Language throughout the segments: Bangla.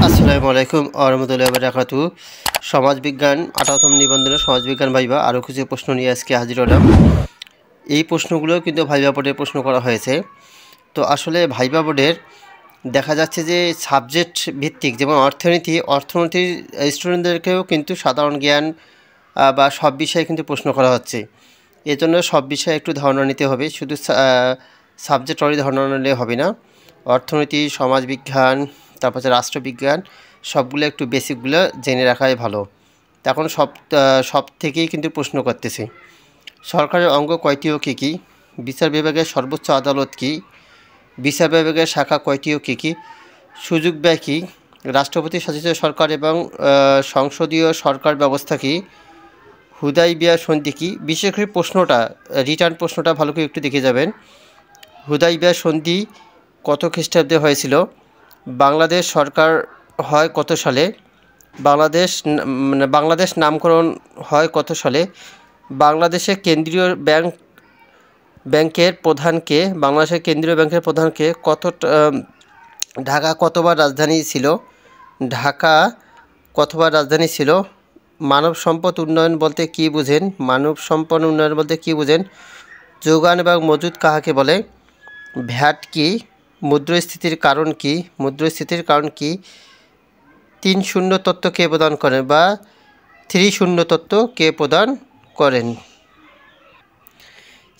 আসসালামু আলাইকুম আরহামতুল্লাহি ওয়া বারাকাতুহু। সমাজবিজ্ঞান 58তম নিবন্ধনের সমাজবিজ্ঞান ভাইবা আরও কিছু প্রশ্ন নিয়ে আজকে হাজির হলাম। এই প্রশ্নগুলো কিন্তু ভাইবা বোর্ডে প্রশ্ন করা হয়েছে। তো আসলে ভাইবা বোর্ডের দেখা যাচ্ছে যে সাবজেক্ট ভিত্তিক, যেমন অর্থনীতির স্টুডেন্টদেরকেও কিন্তু সাধারণ জ্ঞান বা সব বিষয়ে কিন্তু প্রশ্ন করা হচ্ছে। এজন্য সব বিষয়ে একটু ধারণা নিতে হবে, শুধু সাবজেক্ট ওয়াইজ ধারণা নিলে হবে না। অর্থনীতি, সমাজবিজ্ঞান, তারপর রাষ্ট্রবিজ্ঞান, সবগুলো একটু বেসিকগুলো জেনে রাখাই ভালো। তখন সব থেকেই কিন্তু প্রশ্ন করতেছে। সরকারের অঙ্গ কয়টি ও কী কী? বিচার বিভাগের সর্বোচ্চ আদালত কী? বিচার বিভাগের শাখা কয়টি ও কী কী? সুযোগ ব্যয় কী? রাষ্ট্রপতি শাসিত সরকার এবং সংসদীয় সরকার ব্যবস্থা কী? হুদাইবিয়া সন্ধি কী? বিশেষ করে রিটার্ন প্রশ্নটা ভালো করে একটু দেখে যাবেন। হুদাইবিয়া সন্ধি কত খ্রিস্টাব্দে হয়েছিল? বাংলাদেশ সরকার হয় কত সালে? বাংলাদেশ নামকরণ হয় কত সালে? বাংলাদেশের কেন্দ্রীয় ব্যাংকের প্রধানকে বাংলাদেশের কেন্দ্রীয় ব্যাংকের প্রধানকে ঢাকা কতবার রাজধানী ছিল? ঢাকা কতবার রাজধানী ছিল? মানব সম্পদ উন্নয়ন বলতে কী বুঝেন? মানব সম্পদ উন্নয়ন বলতে কী বুঝেন? যোগান এবং মজুদ কাহাকে বলে? ভ্যাট কি? মুদ্রাস্ফীতির কারণ কি? মুদ্রাস্ফীতির কারণ কি? 3-0 তত্ত্ব কে প্রদান করেন বা 3-0 তত্ত্ব কে প্রদান করেন?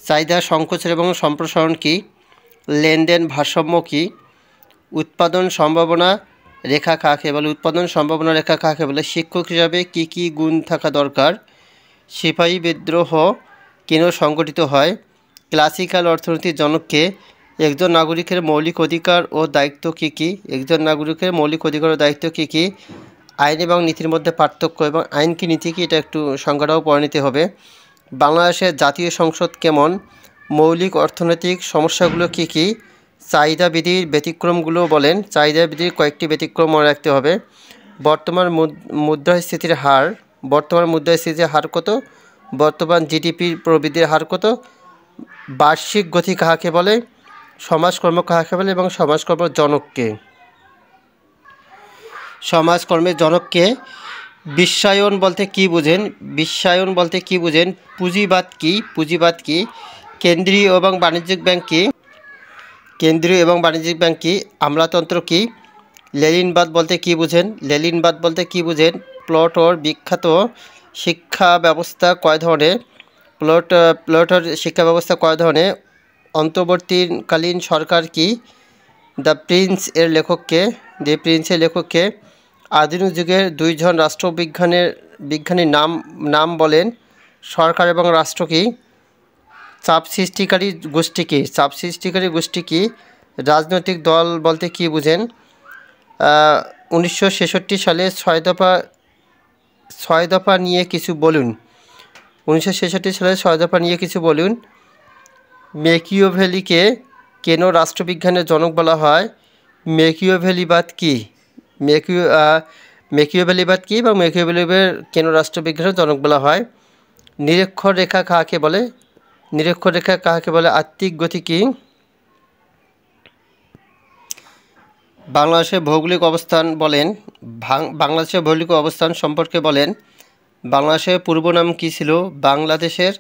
চাহিদা সংকোচন এবং সম্প্রসারণ কি? লেনদেন ভারসাম্য কি? উৎপাদন সম্ভাবনা রেখা কাকে বলে? উৎপাদন সম্ভাবনা রেখা কাকে বলে? শিক্ষক হিসাবে কি কি গুণ থাকা দরকার? সিপাহী বিদ্রোহ কেন সংগঠিত হয়? ক্লাসিক্যাল অর্থনীতির জনককে? একজন নাগরিকের মৌলিক অধিকার ও দায়িত্ব কী কী? একজন নাগরিকের মৌলিক অধিকার ও দায়িত্ব কী কী? আইন এবং নীতির মধ্যে পার্থক্য এবং আইন কি নীতি কি, এটা একটু সংজ্ঞাটাও পড়ে নিতে হবে। বাংলাদেশের জাতীয় সংসদ কেমন? মৌলিক অর্থনৈতিক সমস্যাগুলো কী কী? চাহিদা বিধির ব্যতিক্রমগুলো বলেন। চাহিদা বিধির কয়েকটি ব্যতিক্রম মনে রাখতে হবে। বর্তমান মুদ্রাস্ফীতির হার কত? বর্তমান জিডিপির প্রবৃদ্ধির হার কত? বার্ষিক গতি কাহাকে বলে? সমাজকর্ম কাহাকে বলে এবং সমাজকর্মের জনককে? সমাজকর্মের জনককে? বিশ্বায়ন বলতে কী বুঝেন? বিশ্বায়ন বলতে কী বুঝেন? পুঁজিবাদ কি? পুঁজিবাদ কি? কেন্দ্রীয় এবং বাণিজ্যিক ব্যাংক কি? কেন্দ্রীয় এবং বাণিজ্যিক ব্যাংক কি? আমলাতন্ত্র কি? লেনিনবাদ বলতে কী বুঝেন? লেনিনবাদ বলতে কী বুঝেন? প্লেটোর বিখ্যাত শিক্ষা ব্যবস্থা কয় ধরনের? প্লেটোর শিক্ষা ব্যবস্থা কয় ধরনের? অন্তর্বর্তীকালীন সরকার কি? দ্য প্রিন্স এর লেখককে? আধুনিক যুগের দুইজন রাষ্ট্রবিজ্ঞানীর নাম বলেন। সরকার এবং রাষ্ট্র কি? চাপ সৃষ্টিকারী গোষ্ঠী কি? রাজনৈতিক দল বলতে কী বুঝেন? 1966 সালে ছয় দফা নিয়ে কিছু বলুন। 1966 সালে 6 দফা নিয়ে কিছু বলুন। ম্যাকিয়াভেলিকে কেন রাষ্ট্রবিজ্ঞানের জনক বলা হয়? ম্যাকিয়াভেলিবাদ কি? ম্যাকিয়াভেলিবাদ কি এবং ম্যাকিয়াভেলিবাদ কেন রাষ্ট্রবিজ্ঞানের জনক বলা হয়? নিরক্ষর রেখা কাকে বলে? আত্মিক গতি কি? বাংলাদেশের ভৌগোলিক অবস্থান বলেন। বাংলাদেশের ভৌগোলিক অবস্থান সম্পর্কে বলেন। বাংলাদেশের পূর্ব নাম কী ছিল? বাংলাদেশের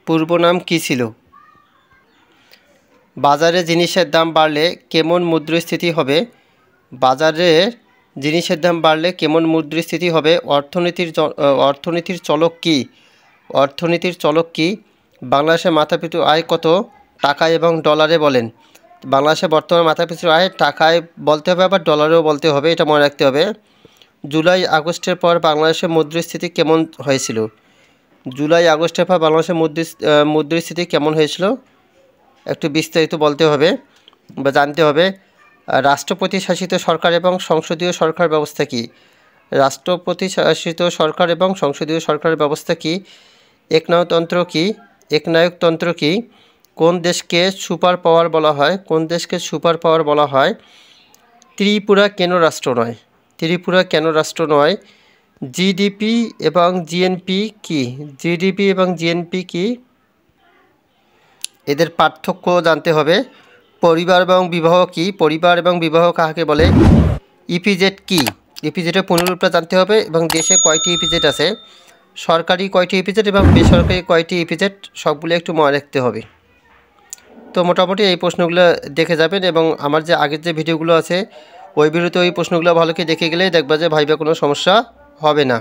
পূর্ব নাম কী ছিল? বাজারে জিনিসের দাম বাড়লে কেমন মুদ্রাস্ফীতি হবে? বাজারে জিনিসের দাম বাড়লে কেমন মুদ্রাস্ফীতি হবে? অর্থনীতির চলক কি? বাংলাদেশের মাথাপিছু আয় কত? টাকায় এবং ডলারে বলেন। বাংলাদেশের বর্তমান মাথাপিছু আয় টাকায় বলতে হবে, আবার ডলারেও বলতে হবে, এটা মনে রাখতে হবে। জুলাই আগস্টের পর বাংলাদেশের মুদ্রাস্ফীতি কেমন হয়েছিল? জুলাই আগস্টের পর বাংলাদেশের মুদ্রাস্ফীতি কেমন হয়েছিল একটু বিস্তারিত বলতে হবে বা জানতে হবে। রাষ্ট্রপতি শাসিত সরকার এবং সংসদীয় সরকার ব্যবস্থা কি? রাষ্ট্রপতি শাসিত সরকার এবং সংসদীয় সরকার ব্যবস্থা কি? একনায়কতন্ত্র কি? কোন দেশকে সুপার পাওয়ার বলা হয়? ত্রিপুরা কেন রাষ্ট্র নয়? জিডিপি এবং জিএনপি কি? এদের পার্থক্য জানতে হবে। পরিবার এবং বিবাহ কি? কাকে বলে? ইপিজেড কি, ইপিজেডের পুনরূপটা জানতে হবে এবং দেশে কয়টি ইপিজেড আছে, সরকারি কয়টি ইপিজেড এবং বেসরকারি কয়টি ইপিজেড, সবগুলো একটু মনে রাখতে হবে। তো মোটামুটি এই প্রশ্নগুলো দেখে যাবেন এবং আমার যে আগের যে ভিডিওগুলো আছে ওই ভিডিওতে ওই প্রশ্নগুলো ভালো করে দেখে গেলেই দেখবা যে ভাইবা কোনো সমস্যা হবে না।